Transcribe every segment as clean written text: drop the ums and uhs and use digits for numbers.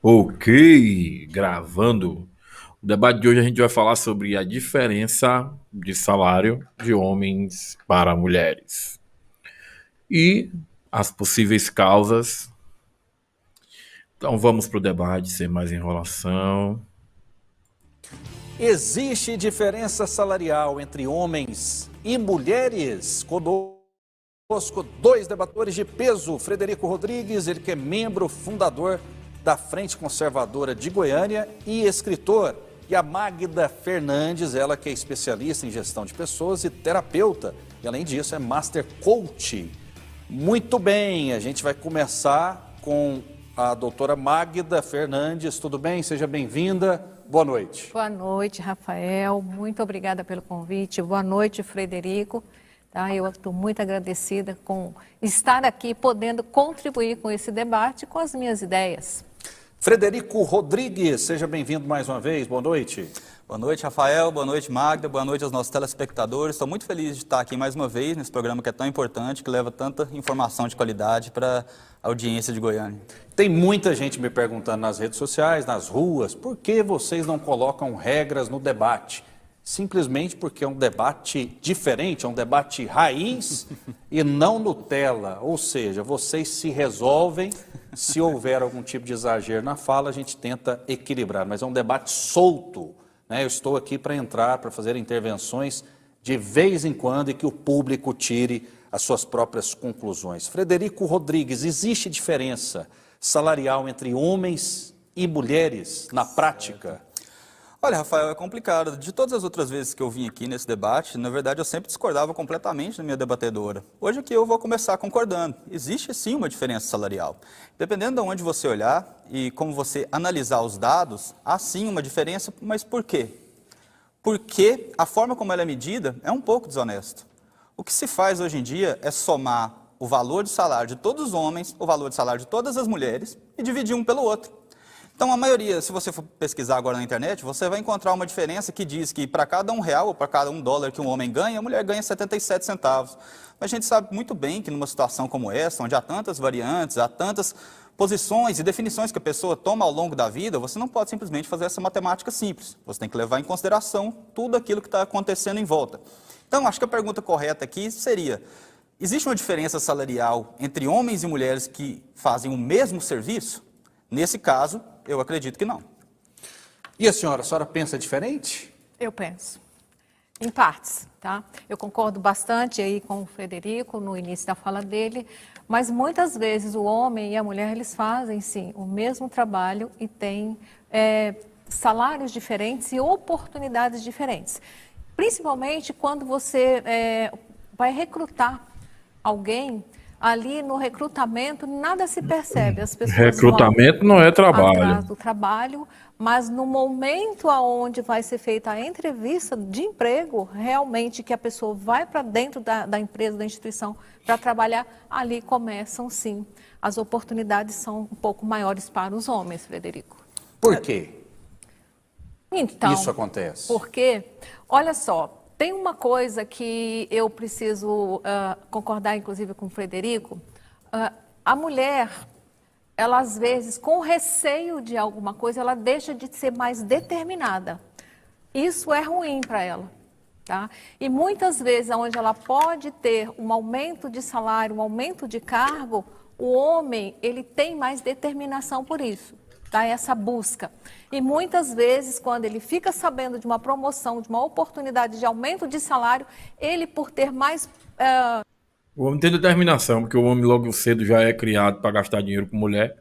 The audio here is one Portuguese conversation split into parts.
Ok, gravando. O debate de hoje a gente vai falar sobre a diferença de salário de homens para mulheres e as possíveis causas. Então vamos para o debate sem mais enrolação. Existe diferença salarial entre homens e mulheres? Conosco, dois debatedores de peso. Frederico Rodrigues, ele que é membro fundador da Frente Conservadora de Goiânia e escritor. E a Magda Fernandes, ela que é especialista em gestão de pessoas e terapeuta. E além disso, é Master Coach. Muito bem, a gente vai começar com a doutora Magda Fernandes. Tudo bem? Seja bem-vinda. Boa noite. Boa noite, Rafael. Muito obrigada pelo convite. Boa noite, Frederico. Tá? Eu estou muito agradecida com estar aqui, podendo contribuir com esse debate, com as minhas ideias. Frederico Rodrigues, seja bem-vindo mais uma vez. Boa noite. Boa noite, Rafael. Boa noite, Magda. Boa noite aos nossos telespectadores. Estou muito feliz de estar aqui mais uma vez nesse programa que é tão importante, que leva tanta informação de qualidade para a audiência de Goiânia. Tem muita gente me perguntando nas redes sociais, nas ruas, por que vocês não colocam regras no debate? Simplesmente porque é um debate diferente, é um debate raiz e não Nutella. Ou seja, vocês se resolvem, se houver algum tipo de exagero na fala, a gente tenta equilibrar, mas é um debate solto. Eu estou aqui para entrar, para fazer intervenções de vez em quando e que o público tire as suas próprias conclusões. Frederico Rodrigues, existe diferença salarial entre homens e mulheres na prática? Olha, Rafael, é complicado. De todas as outras vezes que eu vim aqui nesse debate, na verdade eu sempre discordava completamente da minha debatedora. Hoje aqui eu vou começar concordando. Existe sim uma diferença salarial. Dependendo de onde você olhar e como você analisar os dados, há sim uma diferença, mas por quê? Porque a forma como ela é medida é um pouco desonesto. O que se faz hoje em dia é somar o valor de salário de todos os homens, o valor de salário de todas as mulheres e dividir um pelo outro. Então, a maioria, se você for pesquisar agora na internet, você vai encontrar uma diferença que diz que para cada R$1 ou para cada $1 que um homem ganha, a mulher ganha 77 centavos. Mas a gente sabe muito bem que numa situação como essa, onde há tantas variantes, há tantas posições e definições que a pessoa toma ao longo da vida, você não pode simplesmente fazer essa matemática simples. Você tem que levar em consideração tudo aquilo que está acontecendo em volta. Então, acho que a pergunta correta aqui seria: existe uma diferença salarial entre homens e mulheres que fazem o mesmo serviço? Nesse caso, eu acredito que não. E a senhora pensa diferente? Eu penso, em partes, tá? Eu concordo bastante aí com o Frederico no início da fala dele, mas muitas vezes o homem e a mulher, eles fazem sim o mesmo trabalho e têm salários diferentes e oportunidades diferentes. Principalmente quando você vai recrutar alguém. Ali no recrutamento nada se percebe, as pessoas Recrutamento não é trabalho. atrás do trabalho, mas no momento aonde vai ser feita a entrevista de emprego, realmente que a pessoa vai para dentro da empresa, da instituição para trabalhar, ali começam sim, as oportunidades são um pouco maiores para os homens, Frederico. Por quê? Então, Isso acontece? Porque, olha só, tem uma coisa que eu preciso concordar, inclusive, com o Frederico. A mulher, ela às vezes, com receio de alguma coisa, ela deixa de ser mais determinada. Isso é ruim para ela. Tá? E muitas vezes, onde ela pode ter um aumento de salário, um aumento de cargo, o homem, ele tem mais determinação por isso. Tá? Essa busca. E muitas vezes, quando ele fica sabendo de uma promoção, de uma oportunidade de aumento de salário, ele, por ter mais... O homem tem determinação, porque o homem logo cedo já é criado para gastar dinheiro com mulher.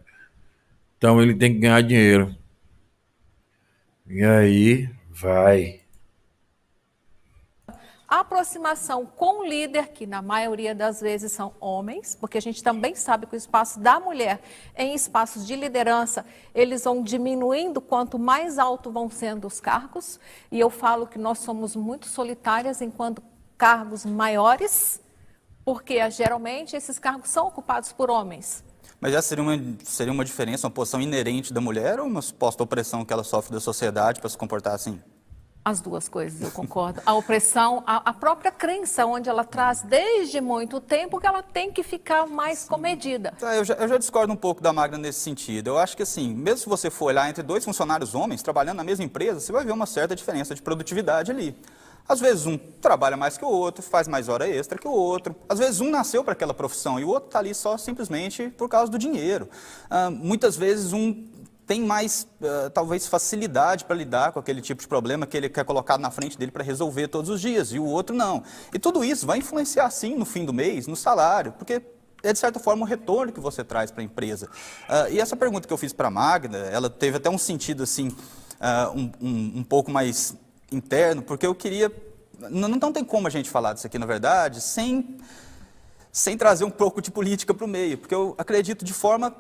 Então ele tem que ganhar dinheiro. E aí, vai. A aproximação com o líder, que na maioria das vezes são homens, porque a gente também sabe que o espaço da mulher em espaços de liderança, eles vão diminuindo quanto mais alto vão sendo os cargos. E eu falo que nós somos muito solitárias enquanto cargos maiores, porque geralmente esses cargos são ocupados por homens. Mas já seria uma diferença, uma posição inerente da mulher ou uma suposta opressão que ela sofre da sociedade para se comportar assim? As duas coisas, eu concordo. A opressão, a própria crença, onde ela traz desde muito tempo que ela tem que ficar mais comedida. Eu já discordo um pouco da Magda nesse sentido. Eu acho que assim, mesmo se você for olhar entre dois funcionários homens trabalhando na mesma empresa, você vai ver uma certa diferença de produtividade ali. Às vezes um trabalha mais que o outro, faz mais hora extra que o outro. Às vezes um nasceu para aquela profissão e o outro está ali só simplesmente por causa do dinheiro. Muitas vezes um tem mais, talvez, facilidade para lidar com aquele tipo de problema que ele quer colocar na frente dele para resolver todos os dias, e o outro não. E tudo isso vai influenciar, sim, no fim do mês, no salário, porque é, de certa forma, o retorno que você traz para a empresa. E essa pergunta que eu fiz para a Magda, ela teve até um sentido, assim, um pouco mais interno, porque eu queria... Não tem como a gente falar disso aqui, na verdade, sem trazer um pouco de política para o meio, porque eu acredito de forma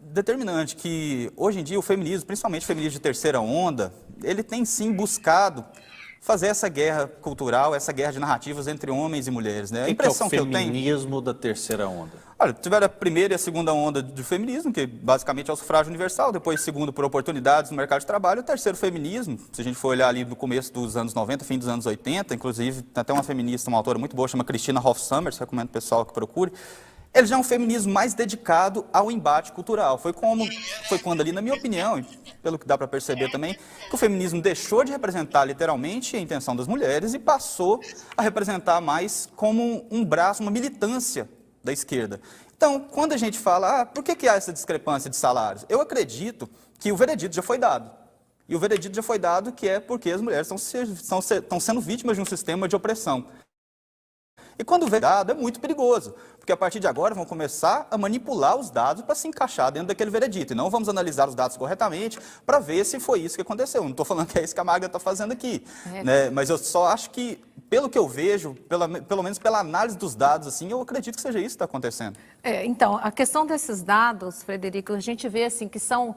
determinante que, hoje em dia, o feminismo, principalmente o feminismo de terceira onda, ele tem sim buscado fazer essa guerra cultural, essa guerra de narrativas entre homens e mulheres, né? A impressão que eu tenho... O feminismo da terceira onda? Olha, tiveram a primeira e a segunda onda do feminismo, que basicamente é o sufrágio universal, depois segundo por oportunidades no mercado de trabalho, o terceiro feminismo, se a gente for olhar ali no começo dos anos 90, fim dos anos 80, inclusive tem até uma feminista, uma autora muito boa, chama Cristina Hoff Sommers, recomendo o pessoal que procure. Ele já é um feminismo mais dedicado ao embate cultural. Foi quando ali, na minha opinião, e pelo que dá para perceber também, que o feminismo deixou de representar literalmente a intenção das mulheres e passou a representar mais como um braço, uma militância da esquerda. Então, quando a gente fala, por que há essa discrepância de salários? Eu acredito que o veredito já foi dado. E o veredito já foi dado que é porque as mulheres estão sendo vítimas de um sistema de opressão. E quando vem dado, é muito perigoso, porque a partir de agora vão começar a manipular os dados para se encaixar dentro daquele veredito. E não vamos analisar os dados corretamente para ver se foi isso que aconteceu. Não estou falando que é isso que a Magda está fazendo aqui, né? Mas eu só acho que, pelo que eu vejo, pelo menos pela análise dos dados, assim, eu acredito que seja isso que está acontecendo. Então, a questão desses dados, Frederico, a gente vê assim que são...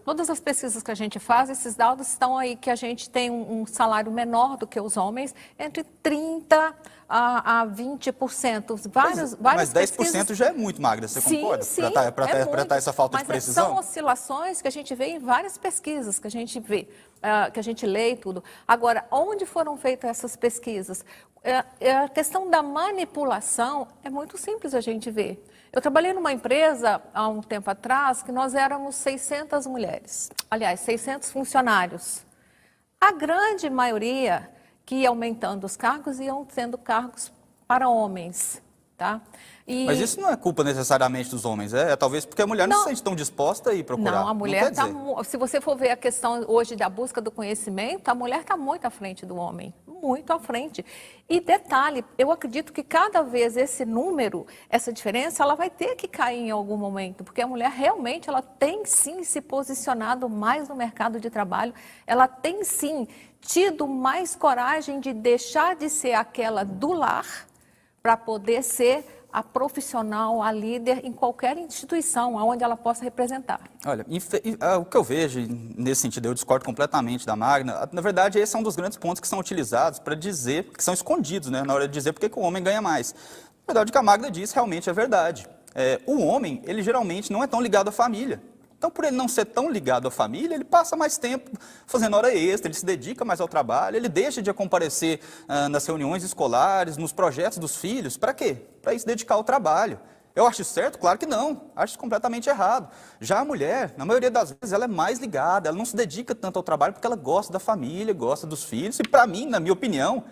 todas as pesquisas que a gente faz, esses dados estão aí que a gente tem um salário menor do que os homens, entre 30% a 20%. Várias mas 10% pesquisas... já é muito, Magda, você concorda? Sim, Para estar essa falta de precisão? Mas são oscilações que a gente vê em várias pesquisas, que a gente vê, que a gente lê e tudo. Agora, onde foram feitas essas pesquisas? A questão da manipulação é muito simples a gente ver. Eu trabalhei numa empresa há um tempo atrás que nós éramos 600 mulheres, aliás, 600 funcionários. A grande maioria que ia aumentando os cargos iam sendo cargos para homens, tá? Mas isso não é culpa necessariamente dos homens, talvez porque a mulher não se sente tão disposta a ir procurar. Não, a mulher está... Se você for ver a questão hoje da busca do conhecimento, a mulher está muito à frente do homem, muito à frente. E detalhe, eu acredito que cada vez esse número, essa diferença, ela vai ter que cair em algum momento, porque a mulher realmente, ela tem sim se posicionado mais no mercado de trabalho, ela tem sim tido mais coragem de deixar de ser aquela do lar para poder ser a profissional, a líder em qualquer instituição onde ela possa representar. Olha, o que eu vejo nesse sentido, eu discordo completamente da Magda. Na verdade, esse é um dos grandes pontos que são utilizados para dizer, que são escondidos, né, na hora de dizer por que o homem ganha mais. Na verdade, o que a Magda diz realmente é verdade. O homem, ele geralmente não é tão ligado à família. Então, por ele não ser tão ligado à família, ele passa mais tempo fazendo hora extra, ele se dedica mais ao trabalho, ele deixa de comparecer nas reuniões escolares, nos projetos dos filhos. Para quê? Para se dedicar ao trabalho. Eu acho isso certo? Claro que não. Acho isso completamente errado. Já a mulher, na maioria das vezes, ela é mais ligada, ela não se dedica tanto ao trabalho porque ela gosta da família, gosta dos filhos. E para mim, na minha opinião,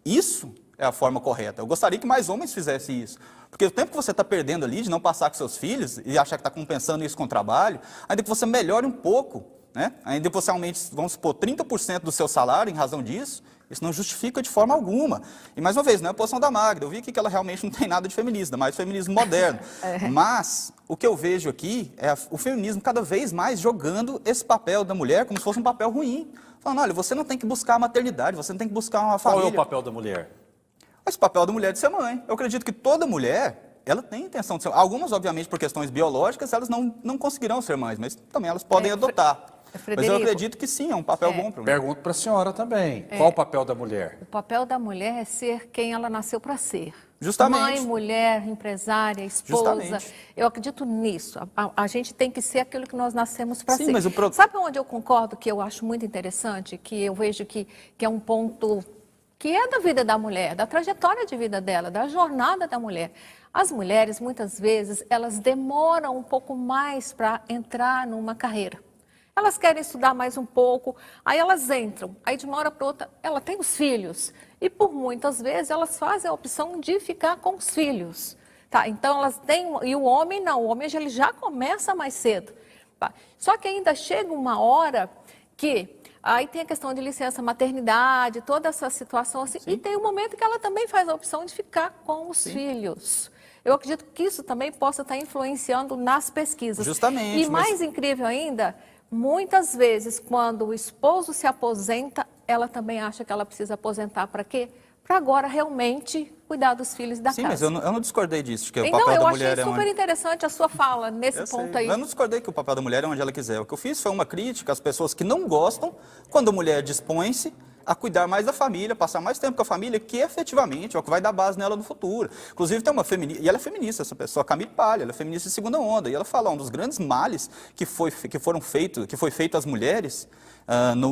isso é a forma correta. Eu gostaria que mais homens fizessem isso. Porque o tempo que você está perdendo ali de não passar com seus filhos e achar que está compensando isso com o trabalho, ainda que você melhore um pouco, né? Ainda que você aumente, vamos supor, 30% do seu salário em razão disso, isso não justifica de forma alguma. E mais uma vez, não é a posição da Magda. Eu vi aqui que ela realmente não tem nada de feminista, mais feminismo moderno. Mas o que eu vejo aqui é o feminismo cada vez mais jogando esse papel da mulher como se fosse um papel ruim. Falando, olha, você não tem que buscar a maternidade, você não tem que buscar uma família. Qual é o papel da mulher? Esse papel da mulher é de ser mãe. Eu acredito que toda mulher, ela tem intenção de ser... Algumas, obviamente, por questões biológicas, elas não conseguirão ser mães, mas também elas podem adotar. Mas eu acredito que sim, é um papel bom para a mulher. Pergunto para a senhora também, qual o papel da mulher? O papel da mulher é ser quem ela nasceu para ser. Justamente. Mãe, mulher, empresária, esposa. Justamente. Eu acredito nisso. A gente tem que ser aquilo que nós nascemos para Sim, ser. mas Sabe onde eu concordo, que eu acho muito interessante, que eu vejo que é um ponto que é da vida da mulher, da trajetória de vida dela, da jornada da mulher. As mulheres, muitas vezes, elas demoram um pouco mais para entrar numa carreira. Elas querem estudar mais um pouco, aí elas entram, aí de uma hora para outra ela tem os filhos. E por muitas vezes elas fazem a opção de ficar com os filhos. Tá? Então elas têm. E o homem não, o homem ele já começa mais cedo. Tá? Só que ainda chega uma hora que. Aí tem a questão de licença maternidade, toda essa situação assim. Sim. E tem um momento que ela também faz a opção de ficar com os filhos. Eu acredito que isso também possa estar influenciando nas pesquisas. Justamente, E mais incrível ainda, muitas vezes, quando o esposo se aposenta, ela também acha que ela precisa aposentar para quê? Para agora realmente cuidar dos filhos da Sim, casa. mas eu não discordei disso, que o Então, papel eu da achei mulher é super interessante a sua fala nesse Eu sei. ponto aí. Eu não discordei que o papel da mulher é onde ela quiser. O que eu fiz foi uma crítica às pessoas que não gostam quando a mulher dispõe-se a cuidar mais da família, passar mais tempo com a família, que efetivamente é o que vai dar base nela no futuro. Inclusive tem uma feminista, e ela é feminista, essa pessoa, Camille Palha, ela é feminista de segunda onda, e ela fala, um dos grandes males que foi feito às mulheres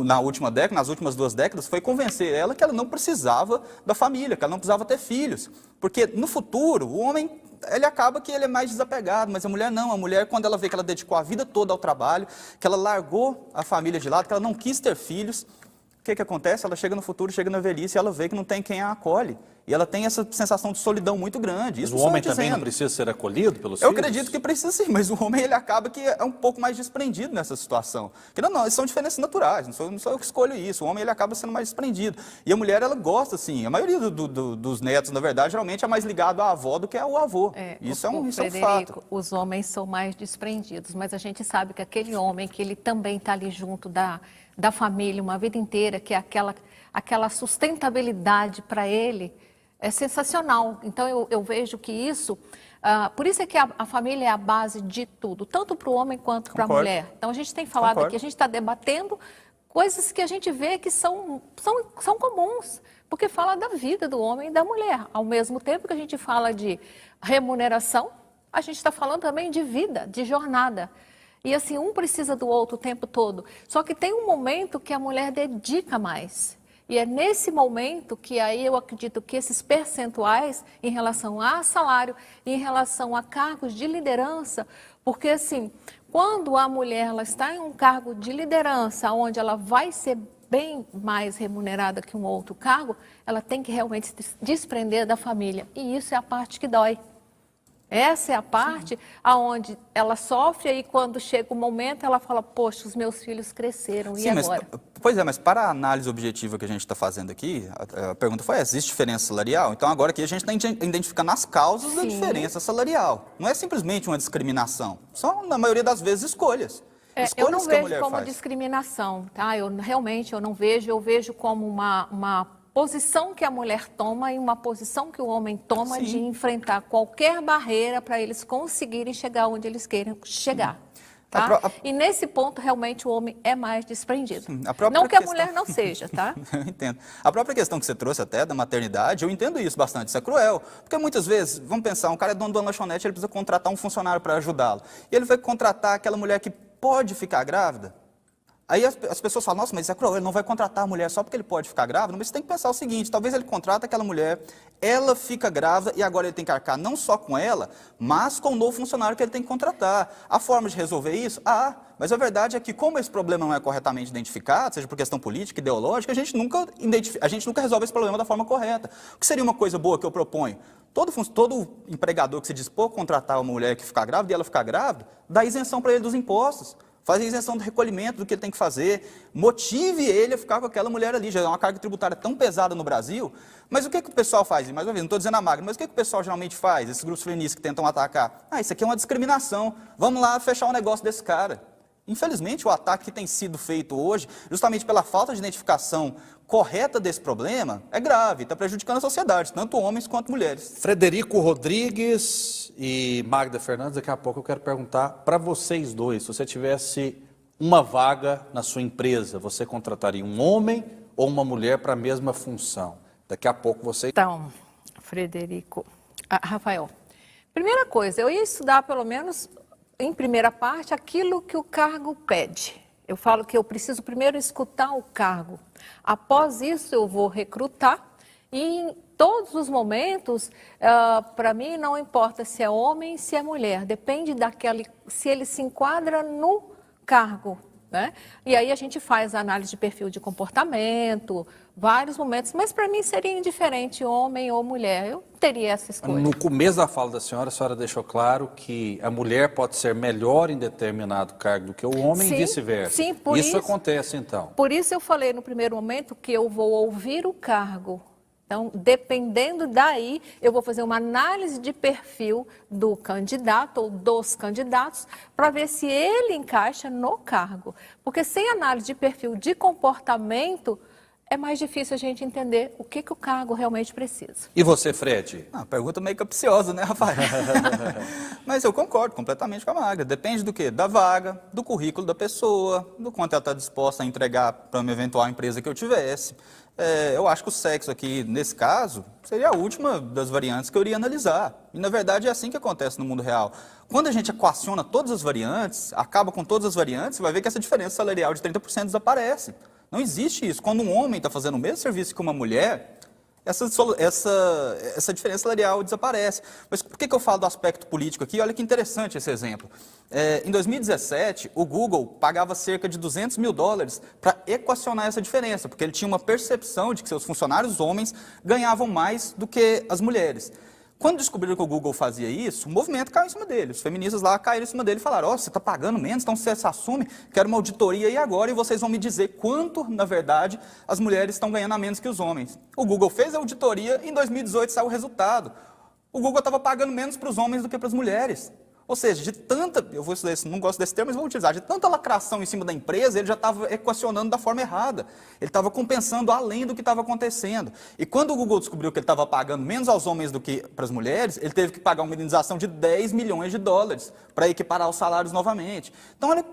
na última década, nas últimas 2 décadas, foi convencer ela que ela não precisava da família, que ela não precisava ter filhos. Porque no futuro, o homem, ele acaba que ele é mais desapegado, mas a mulher não. A mulher, quando ela vê que ela dedicou a vida toda ao trabalho, que ela largou a família de lado, que ela não quis ter filhos, o que acontece? Ela chega no futuro, chega na velhice, e ela vê que não tem quem a acolhe. E ela tem essa sensação de solidão muito grande. Mas Isso o só homem dizendo. também não precisa ser acolhido pelos Eu filhos? acredito que precisa sim, mas o homem ele acaba que é um pouco mais desprendido nessa situação. Porque não, são diferenças naturais, não sou eu que escolho isso. O homem ele acaba sendo mais desprendido. E a mulher, ela gosta, assim, a maioria dos netos, na verdade, geralmente é mais ligado à avó do que ao avô. Isso é um Frederico, fato. os homens são mais desprendidos, mas a gente sabe que aquele homem que ele também está ali junto da família uma vida inteira, que é aquela sustentabilidade para ele, é sensacional. Então, eu vejo que isso... por isso é que a família é a base de tudo, tanto para o homem quanto para a Concordo. mulher. Então, a gente tem falado Concordo. aqui, a gente está debatendo coisas que a gente vê que são comuns, porque fala da vida do homem e da mulher. Ao mesmo tempo que a gente fala de remuneração, a gente está falando também de vida, de jornada. E assim, um precisa do outro o tempo todo. Só que tem um momento que a mulher dedica mais. E é nesse momento que aí eu acredito que esses percentuais em relação a salário, em relação a cargos de liderança, porque assim, quando a mulher ela está em um cargo de liderança, onde ela vai ser bem mais remunerada que um outro cargo, ela tem que realmente se desprender da família. E isso é a parte que dói. Essa é a parte aonde ela sofre e quando chega o momento ela fala, poxa, os meus filhos cresceram, e agora? Mas para a análise objetiva que a gente está fazendo aqui, a pergunta foi, existe diferença salarial? Então agora aqui a gente está identificando as causas da diferença salarial. Não é simplesmente uma discriminação, são na maioria das vezes escolhas. Eu não Escolhas que a vejo mulher como faz. discriminação, tá? Eu não vejo, eu vejo como uma posição que a mulher toma e uma posição que o homem toma Sim. de enfrentar qualquer barreira para eles conseguirem chegar onde eles querem chegar. Tá? E nesse ponto, realmente, o homem é mais desprendido. Não que a mulher não seja, tá? Eu entendo. A própria questão que você trouxe até da maternidade, eu entendo isso bastante, isso é cruel. Porque muitas vezes, vamos pensar, um cara é dono de uma lanchonete, ele precisa contratar um funcionário para ajudá-lo. E ele vai contratar aquela mulher que pode ficar grávida. Aí as pessoas falam, nossa, mas isso é cruel, ele não vai contratar a mulher só porque ele pode ficar grávida, mas você tem que pensar o seguinte, talvez ele contrata aquela mulher, ela fica grávida e agora ele tem que arcar não só com ela, mas com o novo funcionário que ele tem que contratar. A forma de resolver isso? Mas a verdade é que como esse problema não é corretamente identificado, seja por questão política, ideológica, a gente nunca resolve esse problema da forma correta. O que seria uma coisa boa que eu proponho? Todo empregador que se dispor a contratar uma mulher que ficar grávida e ela ficar grávida, dá isenção para ele dos impostos. Faz a isenção do recolhimento do que ele tem que fazer, motive ele a ficar com aquela mulher ali, já é uma carga tributária tão pesada no Brasil, mas o que o pessoal faz? Mais uma vez, não estou dizendo a Magna, mas o que o pessoal geralmente faz, esses grupos feministas que tentam atacar? Isso aqui é uma discriminação, vamos lá fechar o negócio desse cara. Infelizmente, o ataque que tem sido feito hoje, justamente pela falta de identificação correta desse problema, é grave, está prejudicando a sociedade, tanto homens quanto mulheres. Frederico Rodrigues e Magda Fernandes, daqui a pouco eu quero perguntar para vocês dois, se você tivesse uma vaga na sua empresa, você contrataria um homem ou uma mulher para a mesma função? Daqui a pouco você... Então, Frederico, Rafael, primeira coisa, eu ia estudar pelo menos em primeira parte aquilo que o cargo pede. Eu falo que eu preciso primeiro escutar o cargo. Após isso eu vou recrutar e em todos os momentos, para mim não importa se é homem, se é mulher, depende se ele se enquadra no cargo. Né? E aí a gente faz a análise de perfil de comportamento, vários momentos, mas para mim seria indiferente homem ou mulher, eu teria essa escolha. No começo da fala da senhora, a senhora deixou claro que a mulher pode ser melhor em determinado cargo do que o homem Sim, e vice-versa. sim, por Isso isso acontece então. Por isso eu falei no primeiro momento que eu vou ouvir o cargo. Então, dependendo daí, eu vou fazer uma análise de perfil do candidato ou dos candidatos para ver se ele encaixa no cargo. Porque sem análise de perfil de comportamento, é mais difícil a gente entender o que o cargo realmente precisa. E você, Fred? Pergunta meio capciosa, né, Rafael? Mas eu concordo completamente com a Magda. Depende do quê? Da vaga, do currículo da pessoa, do quanto ela está disposta a entregar para uma eventual empresa que eu tivesse. Eu acho que o sexo aqui, nesse caso, seria a última das variantes que eu iria analisar. E, na verdade, é assim que acontece no mundo real. Quando a gente equaciona todas as variantes, acaba com todas as variantes, você vai ver que essa diferença salarial de 30% desaparece. Não existe isso. Quando um homem está fazendo o mesmo serviço que uma mulher, essa diferença salarial desaparece. Mas por que eu falo do aspecto político aqui? Olha que interessante esse exemplo. Em 2017, o Google pagava cerca de $200 mil para equacionar essa diferença, porque ele tinha uma percepção de que seus funcionários homens ganhavam mais do que as mulheres. Quando descobriram que o Google fazia isso, o movimento caiu em cima dele. Os feministas lá caíram em cima dele e falaram: você está pagando menos, então você se assume, quero uma auditoria aí agora e vocês vão me dizer quanto, na verdade, as mulheres estão ganhando a menos que os homens. O Google fez a auditoria e em 2018 saiu o resultado. O Google estava pagando menos para os homens do que para as mulheres. Ou seja, de tanta, eu vou estudar isso, não gosto desse termo, mas vou utilizar, de tanta lacração em cima da empresa, ele já estava equacionando da forma errada. Ele estava compensando além do que estava acontecendo. E quando o Google descobriu que ele estava pagando menos aos homens do que para as mulheres, ele teve que pagar uma indenização de $10 milhões para equiparar os salários novamente. Então, olha,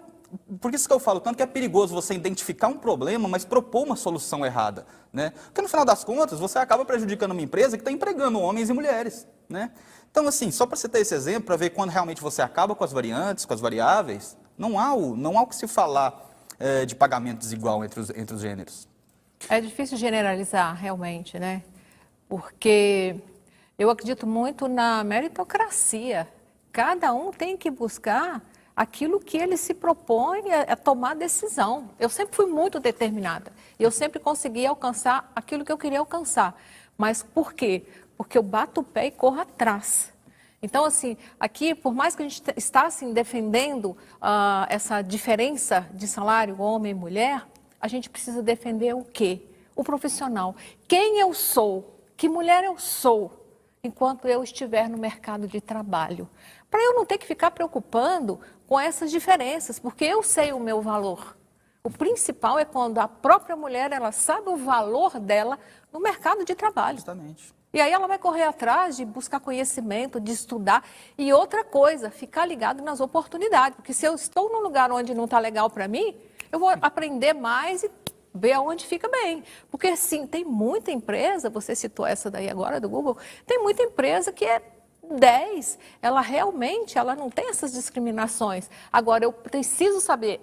por isso que eu falo tanto que é perigoso você identificar um problema, mas propor uma solução errada. Né? Porque no final das contas, você acaba prejudicando uma empresa que está empregando homens e mulheres. Né? Então, assim, só para você ter esse exemplo, para ver quando realmente você acaba com as variantes, com as variáveis, não há o que se falar de pagamento desigual entre os gêneros. É difícil generalizar, realmente, né? Porque eu acredito muito na meritocracia. Cada um tem que buscar aquilo que ele se propõe a tomar decisão. Eu sempre fui muito determinada e eu sempre consegui alcançar aquilo que eu queria alcançar. Mas por quê? Porque eu bato o pé e corro atrás. Então, assim, aqui, por mais que a gente está assim, defendendo essa diferença de salário homem e mulher, a gente precisa defender o quê? O profissional. Quem eu sou? Que mulher eu sou? Enquanto eu estiver no mercado de trabalho. Para eu não ter que ficar preocupando com essas diferenças, porque eu sei o meu valor. O principal é quando a própria mulher, ela sabe o valor dela no mercado de trabalho. Justamente. E aí ela vai correr atrás de buscar conhecimento, de estudar. E outra coisa, ficar ligado nas oportunidades. Porque se eu estou num lugar onde não está legal para mim, eu vou aprender mais e ver aonde fica bem. Porque sim, tem muita empresa, você citou essa daí agora do Google, tem muita empresa que é 10, ela realmente não tem essas discriminações. Agora, eu preciso saber,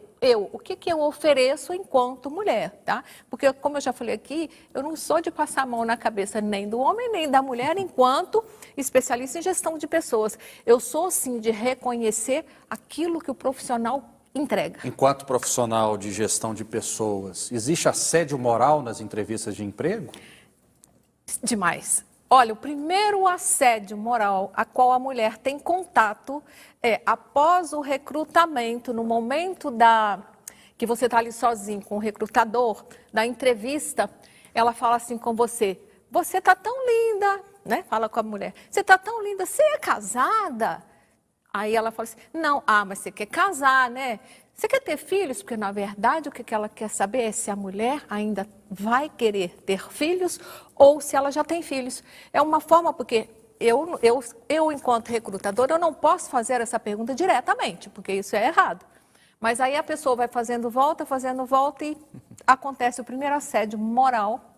o que eu ofereço enquanto mulher, tá? Porque, como eu já falei aqui, eu não sou de passar a mão na cabeça nem do homem, nem da mulher, enquanto especialista em gestão de pessoas. Eu sou, sim, de reconhecer aquilo que o profissional entrega. Enquanto profissional de gestão de pessoas, existe assédio moral nas entrevistas de emprego? Demais. Olha, o primeiro assédio moral a qual a mulher tem contato é após o recrutamento, no momento que você está ali sozinho com o recrutador, da entrevista, ela fala assim com você: você está tão linda, né? Fala com a mulher, você está tão linda, você é casada? Aí ela fala assim: não, mas você quer casar, né? Você quer ter filhos? Porque, na verdade, o que ela quer saber é se a mulher ainda vai querer ter filhos ou se ela já tem filhos. É uma forma, porque eu enquanto recrutadora, eu não posso fazer essa pergunta diretamente, porque isso é errado. Mas aí a pessoa vai fazendo volta e acontece o primeiro assédio moral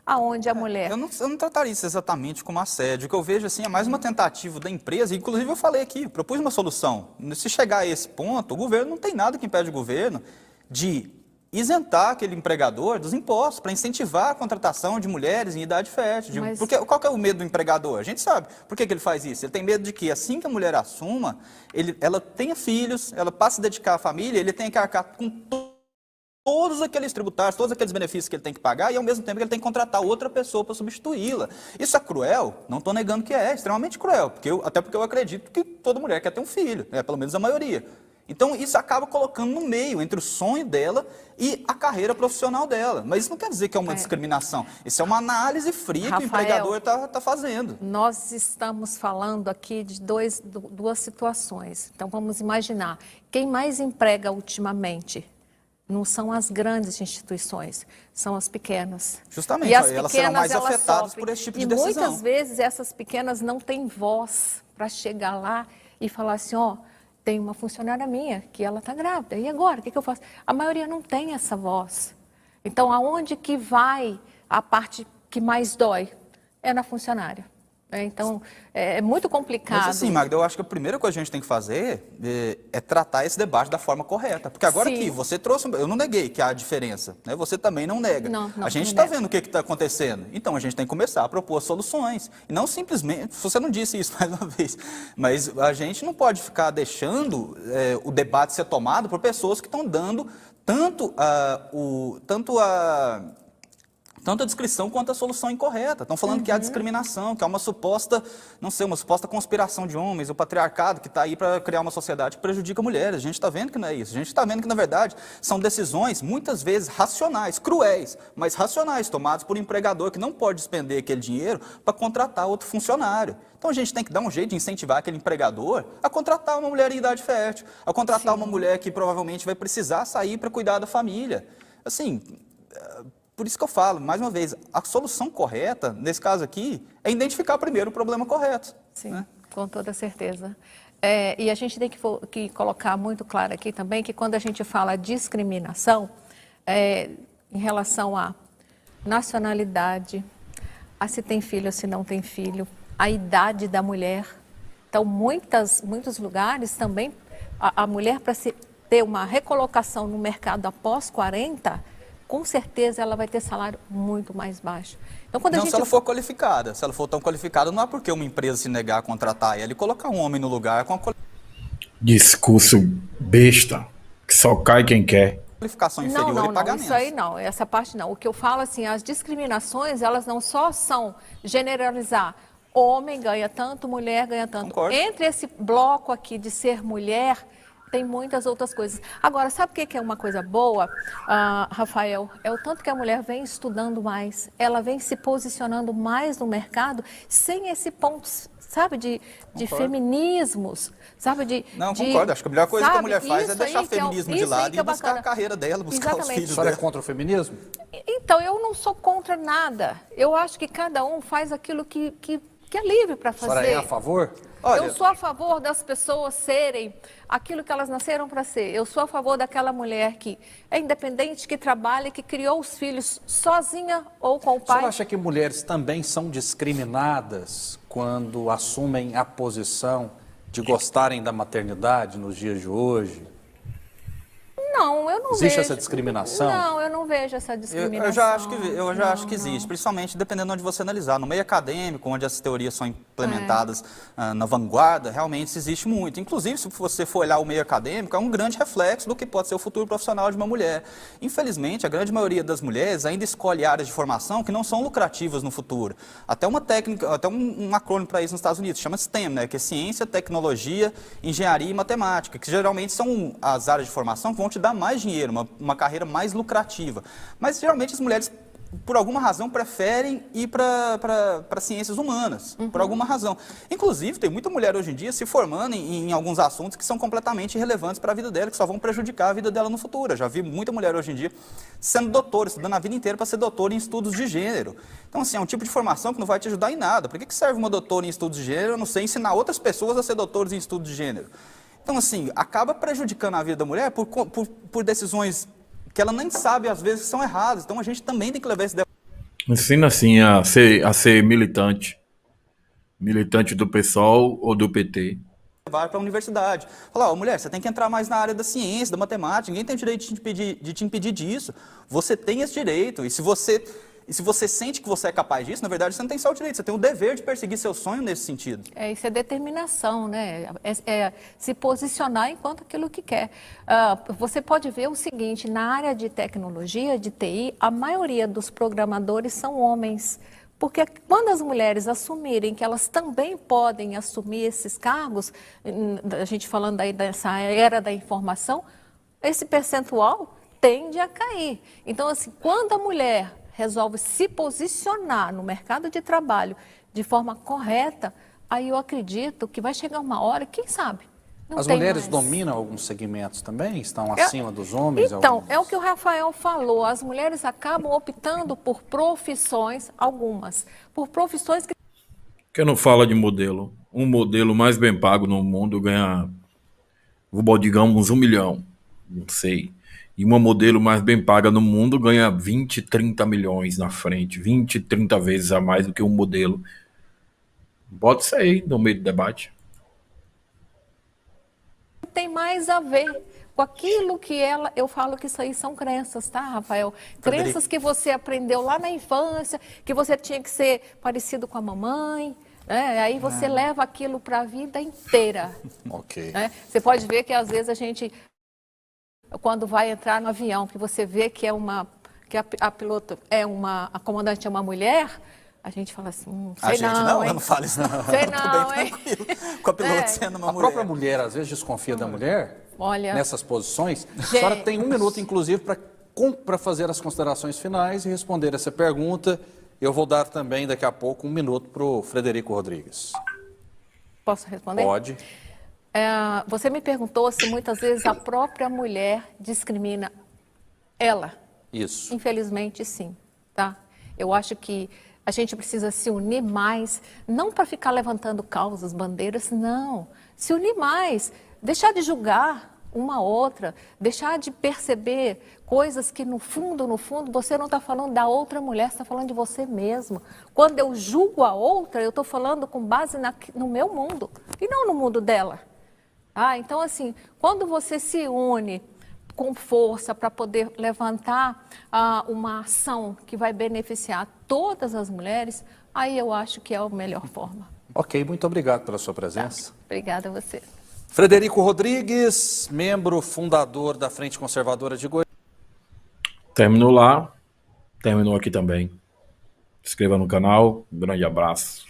aonde a mulher... Eu não trataria isso exatamente como assédio. O que eu vejo assim, é mais uma tentativa da empresa, inclusive eu falei aqui, propus uma solução. Se chegar a esse ponto, o governo não tem nada que impede o governo de isentar aquele empregador dos impostos para incentivar a contratação de mulheres em idade fértil. Porque qual que é o medo do empregador? A gente sabe. Por que ele faz isso? Ele tem medo de que assim que a mulher assuma, ela tenha filhos, ela passe a dedicar à família, ele tenha que arcar com todos aqueles tributários, todos aqueles benefícios que ele tem que pagar e ao mesmo tempo ele tem que contratar outra pessoa para substituí-la. Isso é cruel? Não estou negando que é extremamente cruel, até porque eu acredito que toda mulher quer ter um filho, pelo menos a maioria. Então, isso acaba colocando no meio, entre o sonho dela e a carreira profissional dela. Mas isso não quer dizer que é uma discriminação. Isso é uma análise fria, Rafael, que o empregador está fazendo. Nós estamos falando aqui de duas situações. Então, vamos imaginar. Quem mais emprega ultimamente não são as grandes instituições, são as pequenas. Justamente, e as elas pequenas, serão mais elas afetadas sofrem. por esse tipo de decisão. E muitas vezes essas pequenas não têm voz para chegar lá e falar assim, tem uma funcionária minha que ela está grávida, e agora, o que eu faço? A maioria não tem essa voz. Então, aonde que vai a parte que mais dói? É na funcionária. Então, é muito complicado. Mas assim, Magda, eu acho que a primeira coisa que a gente tem que fazer é tratar esse debate da forma correta. Porque agora que você trouxe, eu não neguei que há diferença, né? Você também não nega. A gente está vendo o que está acontecendo. Então, a gente tem que começar a propor soluções. E não simplesmente, você não disse isso mais uma vez, mas a gente não pode ficar deixando o debate ser tomado por pessoas que estão dando tanto a descrição quanto a solução incorreta. Estão falando que há discriminação, que há uma suposta, não sei, uma suposta conspiração de homens, o patriarcado que está aí para criar uma sociedade que prejudica mulheres. A gente está vendo que não é isso. A gente está vendo que, na verdade, são decisões, muitas vezes, racionais, cruéis, mas racionais, tomadas por um empregador que não pode despender aquele dinheiro para contratar outro funcionário. Então, a gente tem que dar um jeito de incentivar aquele empregador a contratar uma mulher em idade fértil, a contratar uma mulher que provavelmente vai precisar sair para cuidar da família. Assim, por isso que eu falo, mais uma vez, a solução correta, nesse caso aqui, é identificar primeiro o problema correto. Sim, né? Com toda certeza. E a gente tem que colocar muito claro aqui também que quando a gente fala discriminação, em relação à nacionalidade, a se tem filho ou se não tem filho, a idade da mulher. Então, muitos lugares também, a mulher, para ter uma recolocação no mercado após 40, com certeza ela vai ter salário muito mais baixo. Então, se ela for qualificada. Se ela for tão qualificada, não há por que uma empresa se negar a contratar ela e colocar um homem no lugar com a discurso besta, que só cai quem quer. Qualificação inferior e pagamento. Isso aí não, essa parte não. O que eu falo assim, as discriminações, elas não só são generalizar, homem ganha tanto, mulher ganha tanto. Concordo. Entre esse bloco aqui de ser mulher, tem muitas outras coisas. Agora, sabe o que é uma coisa boa, Rafael? É o tanto que a mulher vem estudando mais, ela vem se posicionando mais no mercado, sem esse ponto, sabe, de feminismos, sabe, Não, concordo. Acho que a melhor coisa que a mulher faz é deixar o feminismo de lado e buscar a carreira dela, buscar os filhos A senhora dela. é contra o feminismo? Então, eu não sou contra nada. Eu acho que cada um faz aquilo que é livre para fazer. A senhora é a favor? Olha, Eu sou a favor das pessoas serem aquilo que elas nasceram para ser. Eu sou a favor daquela mulher que é independente, que trabalha, que criou os filhos sozinha ou com o A pai. senhora acha que mulheres também são discriminadas quando assumem a posição de gostarem da maternidade nos dias de hoje? Não, eu não vejo. Existe essa discriminação? Não, eu não vejo essa discriminação. Eu já acho que existe, principalmente dependendo de onde você analisar. No meio acadêmico, onde essas teorias são implementadas na vanguarda, realmente isso existe muito. Inclusive, se você for olhar o meio acadêmico, é um grande reflexo do que pode ser o futuro profissional de uma mulher. Infelizmente, a grande maioria das mulheres ainda escolhe áreas de formação que não são lucrativas no futuro. Até uma técnica, até um acrônimo para isso nos Estados Unidos, chama STEM, né, que é Ciência, Tecnologia, Engenharia e Matemática, que geralmente são as áreas de formação que vão te dar mais dinheiro, uma carreira mais lucrativa. Mas, geralmente, as mulheres, por alguma razão, preferem ir para ciências humanas, por alguma razão. Inclusive, tem muita mulher hoje em dia se formando em alguns assuntos que são completamente irrelevantes para a vida dela, que só vão prejudicar a vida dela no futuro. Eu já vi muita mulher hoje em dia sendo doutora, estudando a vida inteira para ser doutora em estudos de gênero. Então, assim, é um tipo de formação que não vai te ajudar em nada. Por que serve uma doutora em estudos de gênero, a não ser ensinar outras pessoas a ser doutores em estudos de gênero? Então, assim, acaba prejudicando a vida da mulher por decisões que ela nem sabe, às vezes, que são erradas. Então, a gente também tem que levar esse debate. Ensina assim a ser militante. Militante do PSOL ou do PT. Vai para a universidade. Falar, ó, mulher, você tem que entrar mais na área da ciência, da matemática, ninguém tem o direito de te impedir disso. Você tem esse direito, e se você sente que você é capaz disso, na verdade você não tem só o direito, você tem o dever de perseguir seu sonho nesse sentido. Isso é determinação, né? É se posicionar enquanto aquilo que quer. Você pode ver o seguinte, na área de tecnologia, de TI, a maioria dos programadores são homens. Porque quando as mulheres assumirem que elas também podem assumir esses cargos, a gente falando aí dessa era da informação, esse percentual tende a cair. Então, assim, quando a mulher resolve se posicionar no mercado de trabalho de forma correta, aí eu acredito que vai chegar uma hora, quem sabe? Não As tem mulheres mais. dominam alguns segmentos também? Estão acima dos homens? Então, é o que o Rafael falou, as mulheres acabam optando por profissões, algumas, por profissões que Que não fala de modelo. Um modelo mais bem pago no mundo ganha, digamos, 1 milhão. Não sei. E uma modelo mais bem paga no mundo ganha 20, 30 milhões na frente. 20, 30 vezes a mais do que um modelo. Bota isso aí no meio do debate. tem mais a ver com aquilo que eu falo que isso aí são crenças, tá, Rafael? Crenças que você aprendeu lá na infância, que você tinha que ser parecido com a mamãe, né? Aí você leva aquilo para a vida inteira. Ok. Né? Você pode ver que às vezes a gente, quando vai entrar no avião, que você vê que a piloto a comandante é uma mulher, a gente fala assim, A sei gente não, eu hein? não falo isso não. Sei Eu tô não, bem hein? tranquilo com a piloto sendo uma A mulher. própria mulher, às vezes, desconfia da mulher Olha, nessas posições. A senhora tem 1 minuto, inclusive, para fazer as considerações finais e responder essa pergunta. Eu vou dar também, daqui a pouco, 1 minuto para o Frederico Rodrigues. posso responder? Pode. Você me perguntou se muitas vezes a própria mulher discrimina ela. Isso. Infelizmente, sim, tá? Eu acho que a gente precisa se unir mais, não para ficar levantando causas, bandeiras, não. Se unir mais, deixar de julgar uma outra, deixar de perceber coisas que no fundo, você não está falando da outra mulher, você está falando de você mesmo. Quando eu julgo a outra, eu estou falando com base no meu mundo e não no mundo dela. Então, assim, quando você se une com força para poder levantar uma ação que vai beneficiar todas as mulheres, aí eu acho que é a melhor forma. Ok, muito obrigado pela sua presença. Obrigada a você. Frederico Rodrigues, membro fundador da Frente Conservadora de Goiás. Terminou lá, terminou aqui também. Se inscreva no canal, um grande abraço.